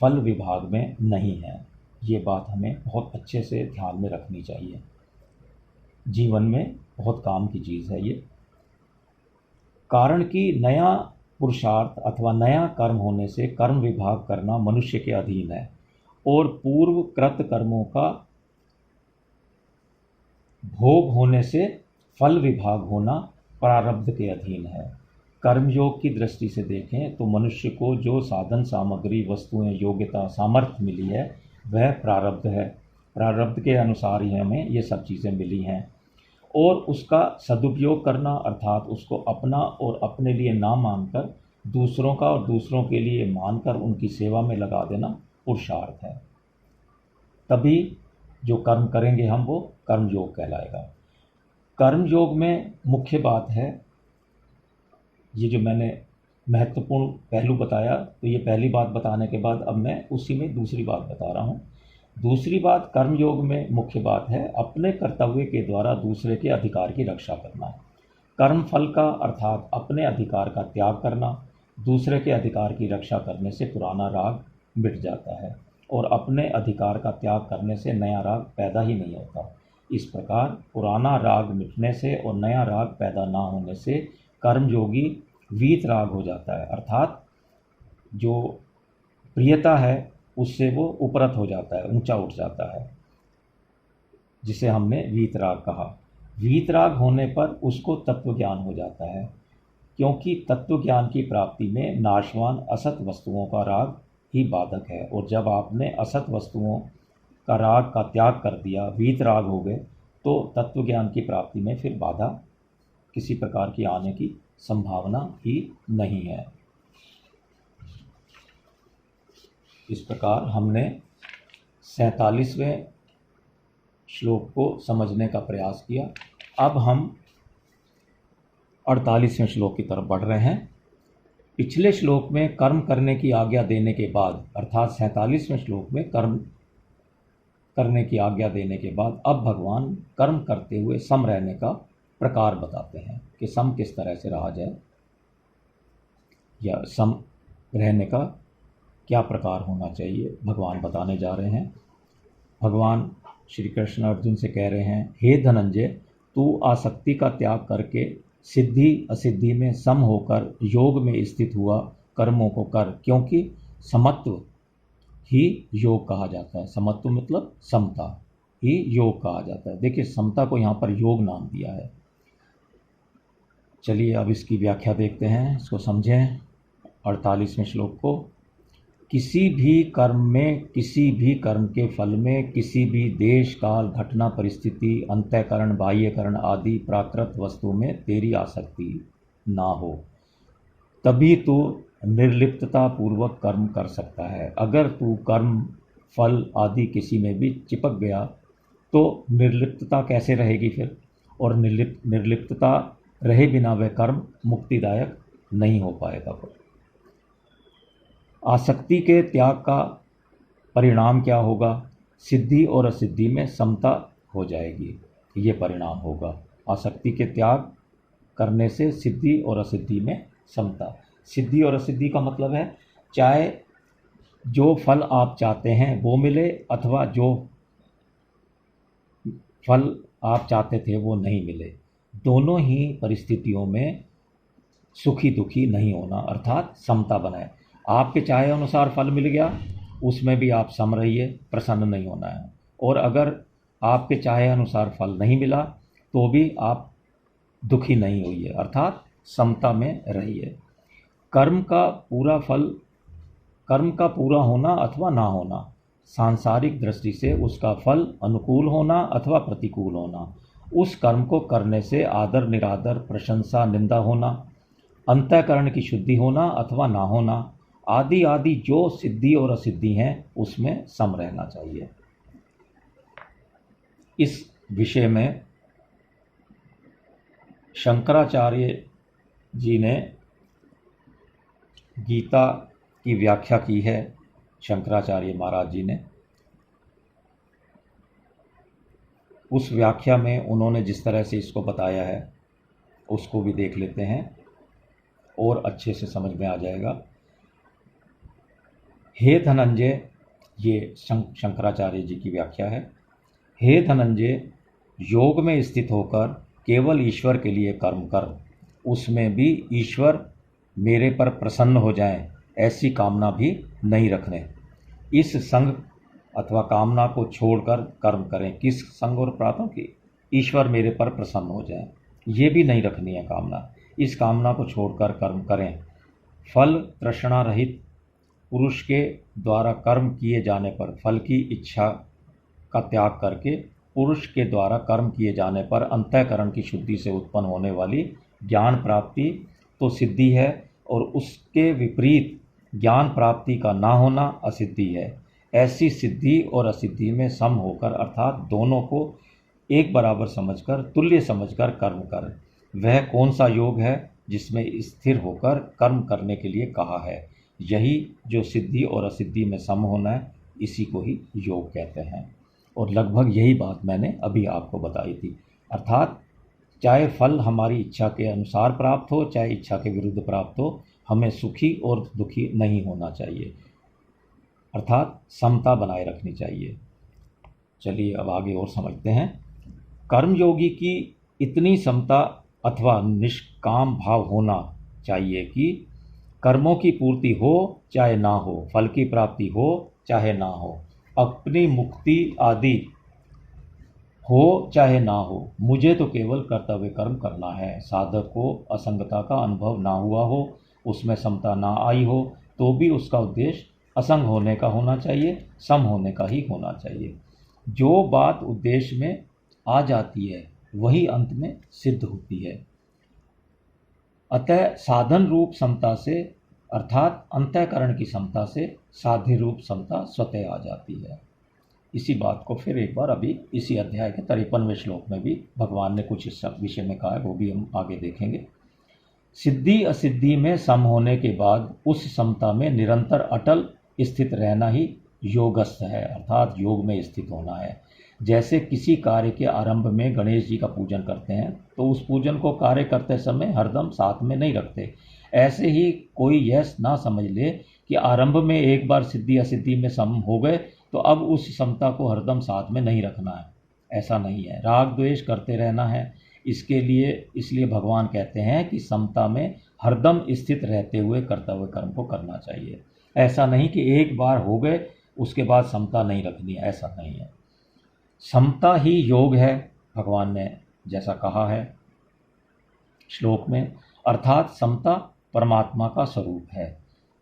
फल विभाग में नहीं है। ये बात हमें बहुत अच्छे से ध्यान में रखनी चाहिए। जीवन में बहुत काम की चीज़ है ये। कारण कि नया पुरुषार्थ अथवा नया कर्म होने से कर्म विभाग करना मनुष्य के अधीन है और पूर्व कृत कर्मों का भोग होने से फल विभाग होना प्रारब्ध के अधीन है। कर्मयोग की दृष्टि से देखें तो मनुष्य को जो साधन सामग्री, वस्तुएं, योग्यता, सामर्थ्य मिली है वह प्रारब्ध है। प्रारब्ध के अनुसार ही हमें ये सब चीज़ें मिली हैं और उसका सदुपयोग करना अर्थात उसको अपना और अपने लिए ना मानकर दूसरों का और दूसरों के लिए मानकर उनकी सेवा में लगा देना पुरुषार्थ है। तभी जो कर्म करेंगे हम वो कर्म योग कहलाएगा। कर्म योग में मुख्य बात है, ये जो मैंने महत्वपूर्ण पहलू बताया, तो ये पहली बात बताने के बाद अब मैं उसी में दूसरी बात बता रहा हूँ। दूसरी बात कर्म योग में मुख्य बात है अपने कर्तव्य के द्वारा दूसरे के अधिकार की रक्षा करना। कर्म फल का अर्थात अपने अधिकार का त्याग करना। दूसरे के अधिकार की रक्षा करने से पुराना राग मिट जाता है और अपने अधिकार का त्याग करने से नया राग पैदा ही नहीं होता। इस प्रकार पुराना राग मिटने से और नया राग पैदा ना होने से कर्मयोगी वीत राग हो जाता है, अर्थात जो प्रियता है उससे वो उपरत हो जाता है, ऊंचा उठ जाता है, जिसे हमने वीतराग कहा। वीतराग होने पर उसको तत्व ज्ञान हो जाता है, क्योंकि तत्व ज्ञान की प्राप्ति में नाशवान असत वस्तुओं का राग ही बाधक है। और जब आपने असत वस्तुओं का राग का त्याग कर दिया, वीतराग हो गए, तो तत्व ज्ञान की प्राप्ति में फिर बाधा किसी प्रकार की आने की संभावना ही नहीं है। इस प्रकार हमने 47वें श्लोक को समझने का प्रयास किया। अब हम 48वें श्लोक की तरफ बढ़ रहे हैं। पिछले श्लोक में कर्म करने की आज्ञा देने के बाद, अर्थात 47वें श्लोक में कर्म करने की आज्ञा देने के बाद अब भगवान कर्म करते हुए सम रहने का प्रकार बताते हैं कि सम किस तरह से रहा जाए या सम रहने का क्या प्रकार होना चाहिए, भगवान बताने जा रहे हैं। भगवान श्री कृष्ण अर्जुन से कह रहे हैं, हे धनंजय, तू आसक्ति का त्याग करके सिद्धि असिद्धि में सम होकर योग में स्थित हुआ कर्मों को कर, क्योंकि समत्व ही योग कहा जाता है। समत्व मतलब समता ही योग कहा जाता है। देखिए, समता को यहाँ पर योग नाम दिया है। चलिए अब इसकी व्याख्या देखते हैं, इसको समझें। 48वें श्लोक को, किसी भी कर्म में, किसी भी कर्म के फल में, किसी भी देश काल घटना परिस्थिति अंतःकरण बाह्यकरण आदि प्राकृत वस्तु में तेरी आसक्ति ना हो, तभी तू निर्लिप्तता पूर्वक कर्म कर सकता है। अगर तू कर्म फल आदि किसी में भी चिपक गया तो निर्लिप्तता कैसे रहेगी फिर, और निर्लिप्तता रहे बिना वह कर्म मुक्तिदायक नहीं हो पाएगा। आसक्ति के त्याग का परिणाम क्या होगा? सिद्धि और असिद्धि में समता हो जाएगी, ये परिणाम होगा। आसक्ति के त्याग करने से सिद्धि और असिद्धि में समता। सिद्धि और असिद्धि का मतलब है चाहे जो फल आप चाहते हैं वो मिले अथवा जो फल आप चाहते थे वो नहीं मिले, दोनों ही परिस्थितियों में सुखी दुखी नहीं होना, अर्थात समता बनाए। आपके चाहे अनुसार फल मिल गया, उसमें भी आप सम रहिए, प्रसन्न नहीं होना है, और अगर आपके चाहे अनुसार फल नहीं मिला तो भी आप दुखी नहीं होइए, अर्थात समता में रहिए। कर्म का पूरा फल, कर्म का पूरा होना अथवा ना होना, सांसारिक दृष्टि से उसका फल अनुकूल होना अथवा प्रतिकूल होना, उस कर्म को करने से आदर निरादर, प्रशंसा निंदा होना, अंतःकरण की शुद्धि होना अथवा ना होना, आदि आदि जो सिद्धि और असिद्धि हैं उसमें सम रहना चाहिए। इस विषय में शंकराचार्य जी ने गीता की व्याख्या की है। शंकराचार्य महाराज जी ने उस व्याख्या में उन्होंने जिस तरह से इसको बताया है उसको भी देख लेते हैं और अच्छे से समझ में आ जाएगा। हे धनंजय, ये शंकराचार्य जी की व्याख्या है। हे धनंजय, योग में स्थित होकर केवल ईश्वर के लिए कर्म कर, उसमें भी ईश्वर मेरे पर प्रसन्न हो जाएं ऐसी कामना भी नहीं रखने। इस संग अथवा कामना को छोड़कर कर्म करें। किस संग और प्रार्थना की? ईश्वर मेरे पर प्रसन्न हो जाए, ये भी नहीं रखनी है कामना। इस कामना को छोड़कर कर्म करें। फल तृष्णा रहित पुरुष के द्वारा कर्म किए जाने पर फल की इच्छा का त्याग करके पुरुष के द्वारा कर्म किए जाने पर अंतःकरण की शुद्धि से उत्पन्न होने वाली ज्ञान प्राप्ति तो सिद्धि है, और उसके विपरीत ज्ञान प्राप्ति का ना होना असिद्धि है। ऐसी सिद्धि और असिद्धि में सम होकर, अर्थात दोनों को एक बराबर समझकर, तुल्य समझकर कर्म कर। वह कौन सा योग है जिसमें स्थिर होकर कर्म करने के लिए कहा है? यही जो सिद्धि और असिद्धि में सम होना है, इसी को ही योग कहते हैं। और लगभग यही बात मैंने अभी आपको बताई थी। अर्थात चाहे फल हमारी इच्छा के अनुसार प्राप्त हो, चाहे इच्छा के विरुद्ध प्राप्त हो, हमें सुखी और दुखी नहीं होना चाहिए, अर्थात समता बनाए रखनी चाहिए। चलिए अब आगे और समझते हैं। कर्मयोगी की इतनी समता अथवा निष्काम भाव होना चाहिए कि कर्मों की पूर्ति हो चाहे ना हो, फल की प्राप्ति हो चाहे ना हो, अपनी मुक्ति आदि हो चाहे ना हो, मुझे तो केवल कर्तव्य कर्म करना है। साधक को असंगता का अनुभव ना हुआ हो, उसमें समता ना आई हो, तो भी उसका उद्देश्य असंग होने का होना चाहिए, सम होने का ही होना चाहिए। जो बात उद्देश्य में आ जाती है वही अंत में सिद्ध होती है। अतः साधन रूप समता से, अर्थात अंतःकरण की समता से साध्य रूप समता स्वतः आ जाती है। इसी बात को फिर एक बार अभी इसी अध्याय के 53वें श्लोक में भी भगवान ने कुछ इस विषय में कहा है, वो भी हम आगे देखेंगे। सिद्धि असिद्धि में सम होने के बाद उस समता में निरंतर अटल स्थित रहना ही योगस्थ है, अर्थात योग में स्थित होना है। जैसे किसी कार्य के आरंभ में गणेश जी का पूजन करते हैं तो उस पूजन को कार्य करते समय हरदम साथ में नहीं रखते, ऐसे ही कोई यह ना समझ ले कि आरंभ में एक बार सिद्धि असिद्धि में सम हो गए तो अब उस समता को हरदम साथ में नहीं रखना है। ऐसा नहीं है, राग द्वेष करते रहना है। इसलिए भगवान कहते हैं कि समता में हरदम स्थित रहते हुए कर्तव्य कर्म को करना चाहिए। ऐसा नहीं कि एक बार हो गए उसके बाद समता नहीं रखनी है, ऐसा नहीं है। समता ही योग है, भगवान ने जैसा कहा है श्लोक में, अर्थात समता परमात्मा का स्वरूप है।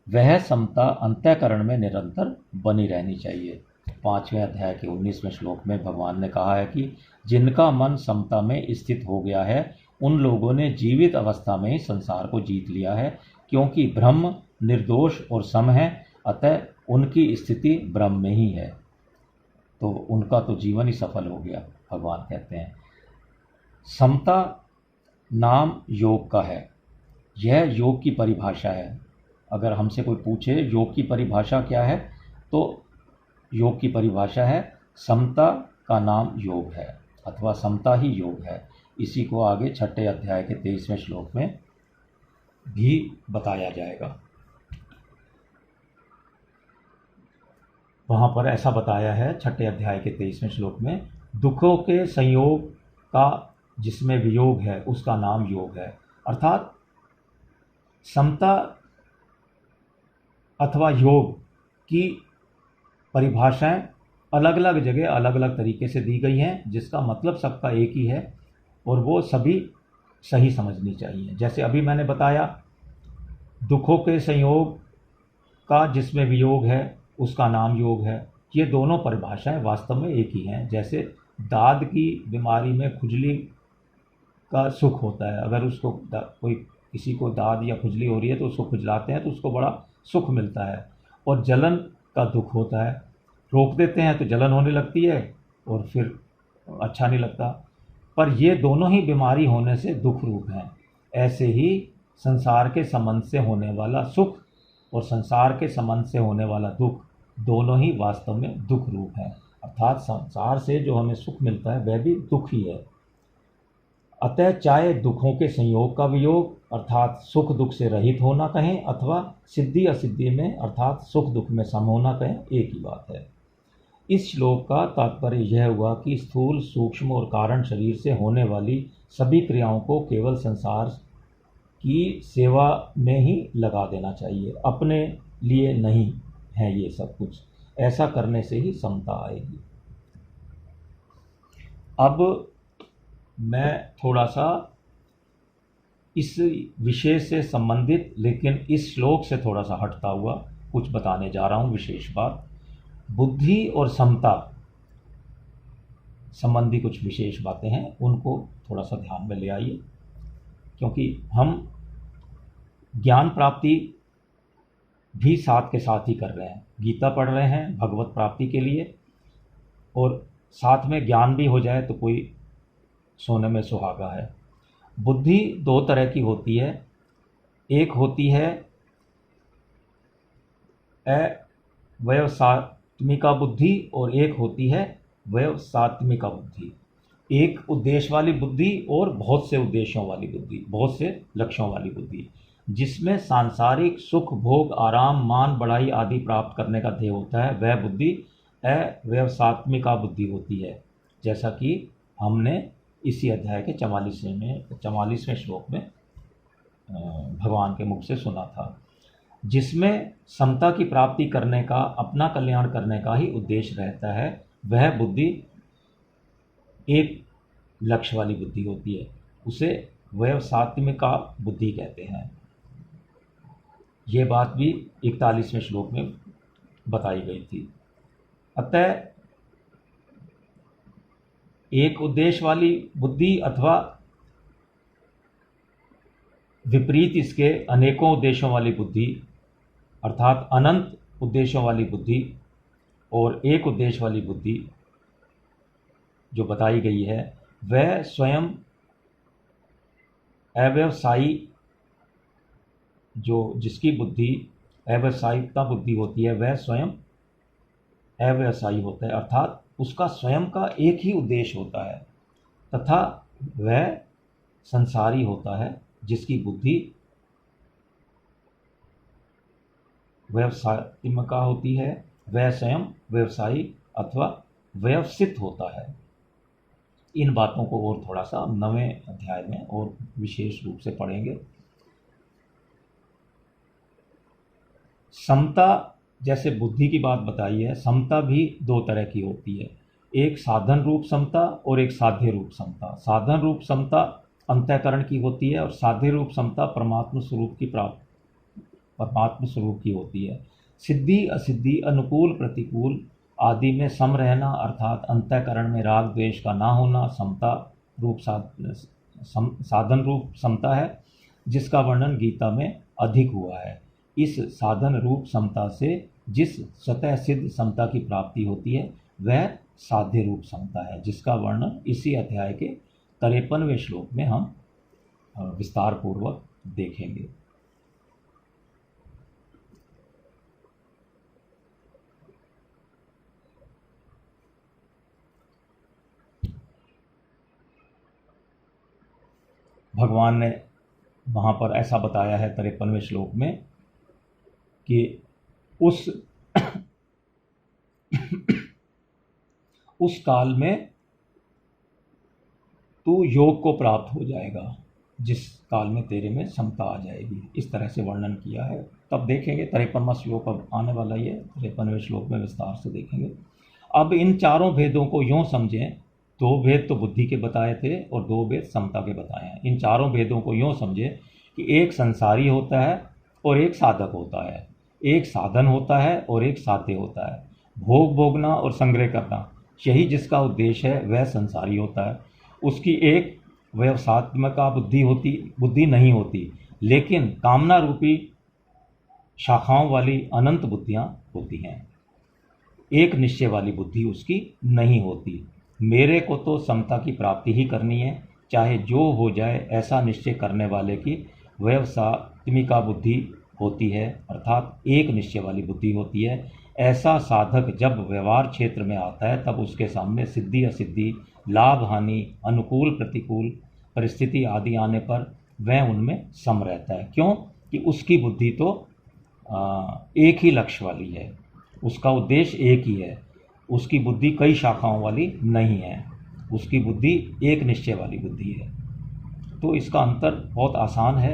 वह समता अंतःकरण में निरंतर बनी रहनी चाहिए। 5वें अध्याय के 19वें श्लोक में भगवान ने कहा है कि जिनका मन समता में स्थित हो गया है उन लोगों ने जीवित अवस्था में ही संसार को जीत लिया है, क्योंकि ब्रह्म निर्दोष और सम है, अतः उनकी स्थिति ब्रह्म में ही है, तो उनका तो जीवन ही सफल हो गया। भगवान कहते हैं समता नाम योग का है, यह योग की परिभाषा है। अगर हमसे कोई पूछे योग की परिभाषा क्या है, तो योग की परिभाषा है समता का नाम योग है, अथवा समता ही योग है। इसी को आगे 6ठे अध्याय के 23वें श्लोक में भी बताया जाएगा। वहाँ पर ऐसा बताया है 6ठे अध्याय के 23वें श्लोक में, दुखों के संयोग का जिसमें वियोग है उसका नाम योग है। अर्थात समता अथवा योग की परिभाषाएं अलग अलग जगह अलग अलग तरीके से दी गई हैं, जिसका मतलब सबका एक ही है और वो सभी सही समझनी चाहिए। जैसे अभी मैंने बताया, दुखों के संयोग का जिसमें वियोग है उसका नाम योग है। ये दोनों परिभाषाएं वास्तव में एक ही हैं। जैसे दाद की बीमारी में खुजली का सुख होता है, अगर उसको कोई किसी को दाद या खुजली हो रही है तो उसको खुजलाते हैं तो उसको बड़ा सुख मिलता है, और जलन का दुख होता है, रोक देते हैं तो जलन होने लगती है और फिर अच्छा नहीं लगता। पर ये दोनों ही बीमारी होने से दुख रूप हैं। ऐसे ही संसार के संबंध से होने वाला सुख और संसार के संबंध से होने वाला दुख दोनों ही वास्तव में दुख रूप हैं। अर्थात संसार से जो हमें सुख मिलता है वह भी दुख ही है। अतः चाहे दुखों के संयोग का वियोग अर्थात सुख दुख से रहित होना कहें, अथवा सिद्धि असिद्धि में अर्थात सुख दुख में सम होना कहें, एक ही बात है। इस श्लोक का तात्पर्य यह हुआ कि स्थूल, सूक्ष्म और कारण शरीर से होने वाली सभी क्रियाओं को केवल संसार की सेवा में ही लगा देना चाहिए, अपने लिए नहीं है ये सब कुछ। ऐसा करने से ही समता आएगी। अब मैं थोड़ा सा इस विषय से संबंधित लेकिन इस श्लोक से थोड़ा सा हटता हुआ कुछ बताने जा रहा हूँ। विशेष बात, बुद्धि और समता संबंधी कुछ विशेष बातें हैं, उनको थोड़ा सा ध्यान में ले आइए, क्योंकि हम ज्ञान प्राप्ति भी साथ के साथ ही कर रहे हैं। गीता पढ़ रहे हैं भगवत प्राप्ति के लिए, और साथ में ज्ञान भी हो जाए तो कोई सोने में सुहागा है। बुद्धि दो तरह की होती है, एक होती है अव्यवसात्मिका बुद्धि और एक होती है व्यवसात्मिका बुद्धि। एक उद्देश्य वाली बुद्धि और बहुत से उद्देश्यों वाली बुद्धि, बहुत से लक्ष्यों वाली बुद्धि, जिसमें सांसारिक सुख भोग आराम मान बढ़ाई आदि प्राप्त करने का ध्येय होता है, वह बुद्धि अव्यवसात्मिका बुद्धि होती है। जैसा कि हमने इसी अध्याय के 44वें श्लोक में भगवान के मुख से सुना था, जिसमें समता की प्राप्ति करने का, अपना कल्याण करने का ही उद्देश्य रहता है, वह बुद्धि एक लक्ष्य वाली बुद्धि होती है, उसे व्यवसात्मिका बुद्धि कहते हैं। ये बात भी 41वें श्लोक में बताई गई थी। अतः एक उद्देश्य वाली बुद्धि अथवा विपरीत इसके अनेकों उद्देश्यों वाली बुद्धि अर्थात अनंत उद्देश्यों वाली बुद्धि और एक उद्देश्य वाली बुद्धि जो बताई गई है, वह स्वयं अव्यवसायी, जो जिसकी बुद्धि अव्यवसायिकता बुद्धि होती है, वह स्वयं अव्यवसायी होता है, अर्थात उसका स्वयं का एक ही उद्देश्य होता है, तथा वह संसारी होता है, जिसकी बुद्धि व्यवसायिका होती है, वह स्वयं व्यवसायी अथवा व्यवसित होता है। इन बातों को और थोड़ा सा 9वें अध्याय में और विशेष रूप से पढ़ेंगे। समता, जैसे बुद्धि की बात बताई है, समता भी दो तरह की होती है, एक साधन रूप समता और एक साध्य रूप समता। साधन रूप समता अंतःकरण की होती है और साध्य रूप समता परमात्म स्वरूप की होती है। सिद्धि असिद्धि, अनुकूल प्रतिकूल आदि में सम रहना अर्थात अंतःकरण में राग द्वेष का ना होना समता रूप साधन रूप समता है, जिसका वर्णन गीता में अधिक हुआ है। इस साधन रूप समता से जिस स्वतः सिद्ध समता की प्राप्ति होती है, वह साध्य रूप समता है, जिसका वर्णन इसी अध्याय के 53वें श्लोक में हम विस्तार पूर्वक देखेंगे। भगवान ने वहाँ पर ऐसा बताया है 53वें श्लोक में कि उस काल में तू योग को प्राप्त हो जाएगा, जिस काल में तेरे में समता आ जाएगी। इस तरह से वर्णन किया है, तब देखेंगे। 53वां श्लोक अब आने वाला ही है, 53वें श्लोक में विस्तार से देखेंगे। अब इन चारों भेदों को यूँ समझें, दो भेद तो बुद्धि के बताए थे और दो भेद समता के बताए हैं। इन चारों भेदों को यूँ समझें कि एक संसारी होता है और एक साधक होता है, एक साधन होता है और एक साध्य होता है। भोग भोगना और संग्रह करना, यही जिसका उद्देश्य है वह संसारी होता है। उसकी एक व्यवसात्मका बुद्धि नहीं होती, लेकिन कामना रूपी शाखाओं वाली अनंत बुद्धियाँ होती हैं। एक निश्चय वाली बुद्धि उसकी नहीं होती। मेरे को तो समता की प्राप्ति ही करनी है, चाहे जो हो जाए, ऐसा निश्चय करने वाले की व्यवसात्मिका बुद्धि होती है, अर्थात एक निश्चय वाली बुद्धि होती है। ऐसा साधक जब व्यवहार क्षेत्र में आता है तब उसके सामने सिद्धि असिद्धि, लाभ हानि, अनुकूल प्रतिकूल परिस्थिति आदि आने पर वह उनमें सम रहता है। क्यों कि उसकी बुद्धि तो एक ही लक्ष्य वाली है, उसका उद्देश्य एक ही है। उसकी बुद्धि कई शाखाओं वाली नहीं है, उसकी बुद्धि एक निश्चय वाली बुद्धि है। तो इसका अंतर बहुत आसान है,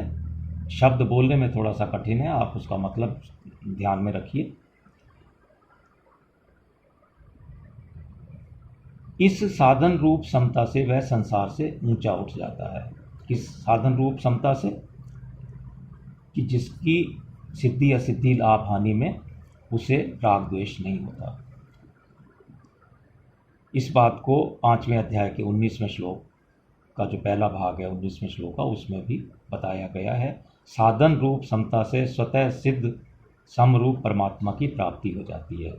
शब्द बोलने में थोड़ा सा कठिन है, आप उसका मतलब ध्यान में रखिए। इस साधन रूप समता से वह संसार से ऊंचा उठ जाता है। किस साधन रूप समता से? कि जिसकी सिद्धि असिद्धि लाभ हानि में उसे राग द्वेष नहीं होता। इस बात को 5वें अध्याय के 19वें श्लोक का जो पहला भाग है 19वें श्लोक का, उसमें भी बताया गया है। साधन रूप समता से स्वतः सिद्ध समरूप परमात्मा की प्राप्ति हो जाती है।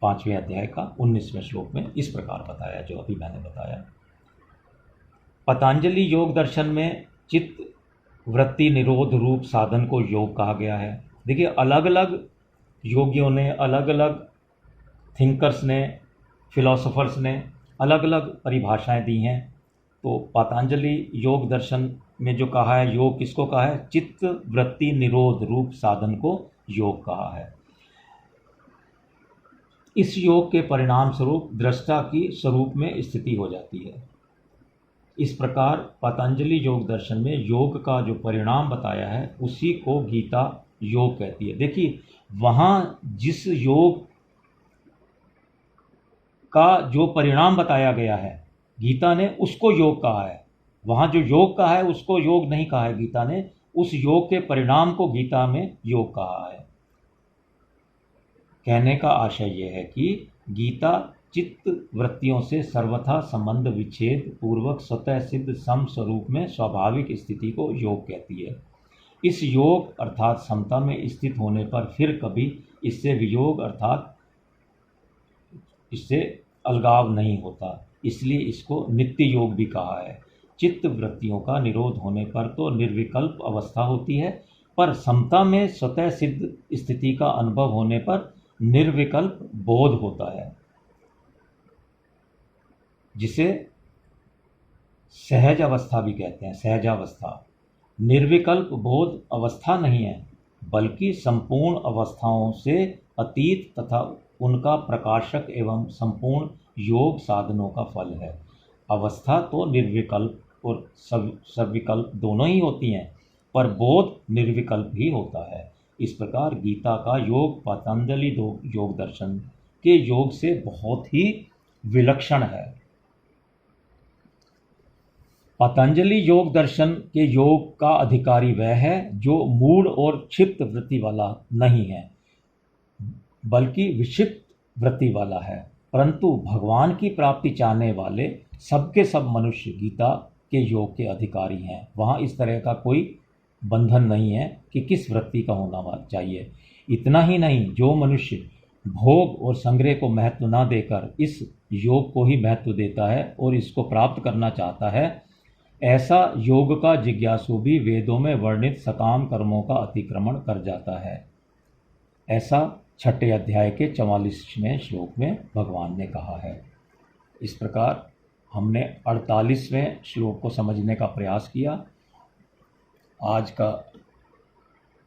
5वें अध्याय का 19वें श्लोक में इस प्रकार बताया जो अभी मैंने बताया। पतंजलि योग दर्शन में चित्त वृत्ति निरोध रूप साधन को योग कहा गया है। देखिए, अलग अलग योगियों ने, अलग अलग थिंकर्स ने, फिलोसोफर्स ने अलग अलग परिभाषाएं दी हैं। तो पतंजलि योग दर्शन में जो कहा है, योग किसको कहा है? चित्त वृत्ति निरोध रूप साधन को योग कहा है। इस योग के परिणाम स्वरूप दृष्टा की स्वरूप में स्थिति हो जाती है। इस प्रकार पतंजलि योग दर्शन में योग का जो परिणाम बताया है उसी को गीता योग कहती है। देखिए, वहाँ जिस योग का जो परिणाम बताया गया है गीता ने उसको योग कहा है, वहाँ जो योग कहा है उसको योग नहीं कहा है गीता ने, उस योग के परिणाम को गीता में योग कहा है। कहने का आशय यह है कि गीता चित्त वृत्तियों से सर्वथा संबंध विच्छेद पूर्वक स्वतः सिद्ध सम स्वरूप में स्वाभाविक स्थिति को योग कहती है। इस योग अर्थात समता में स्थित होने पर फिर कभी इससे वियोग अर्थात इससे अलगाव नहीं होता, इसलिए इसको नित्य योग भी कहा है। चित्त वृत्तियों का निरोध होने पर तो निर्विकल्प अवस्था होती है, पर समता में स्वतः सिद्ध स्थिति का अनुभव होने पर निर्विकल्प बोध होता है, जिसे सहज अवस्था भी कहते हैं। सहजावस्था निर्विकल्प बोध अवस्था नहीं है, बल्कि संपूर्ण अवस्थाओं से अतीत तथा उनका प्रकाशक एवं संपूर्ण योग साधनों का फल है। अवस्था तो निर्विकल्प और सविकल्प दोनों ही होती हैं, पर बोध निर्विकल्प ही होता है। इस प्रकार गीता का योग पतंजलि योग दर्शन के योग से बहुत ही विलक्षण है। पतंजलि योग दर्शन के योग का अधिकारी वह है जो मूढ़ और क्षिप्त वृत्ति वाला नहीं है, बल्कि विक्षिप्त वृत्ति वाला है। परंतु भगवान की प्राप्ति चाहने वाले सबके सब मनुष्य गीता के योग के अधिकारी हैं। वहाँ इस तरह का कोई बंधन नहीं है कि किस वृत्ति का होना चाहिए। इतना ही नहीं, जो मनुष्य भोग और संग्रह को महत्व न देकर इस योग को ही महत्व देता है और इसको प्राप्त करना चाहता है, ऐसा योग का जिज्ञासु भी वेदों में वर्णित सकाम कर्मों का अतिक्रमण कर जाता है। ऐसा 6ठे अध्याय के 44वें श्लोक में भगवान ने कहा है। इस प्रकार हमने 48वें श्लोक को समझने का प्रयास किया। आज का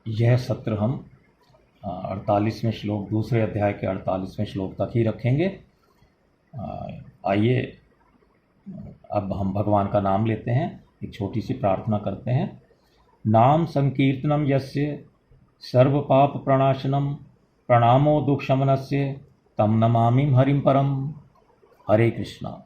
यह सत्र हम 48वें श्लोक, दूसरे अध्याय के 48वें श्लोक तक ही रखेंगे। आइए अब हम भगवान का नाम लेते हैं, एक छोटी सी प्रार्थना करते हैं। नाम संकीर्तनम यस्य सर्व पाप प्रणाशनम प्रणामो दुःखशमनस्य तम नमामि हरिं परम। हरे कृष्णा।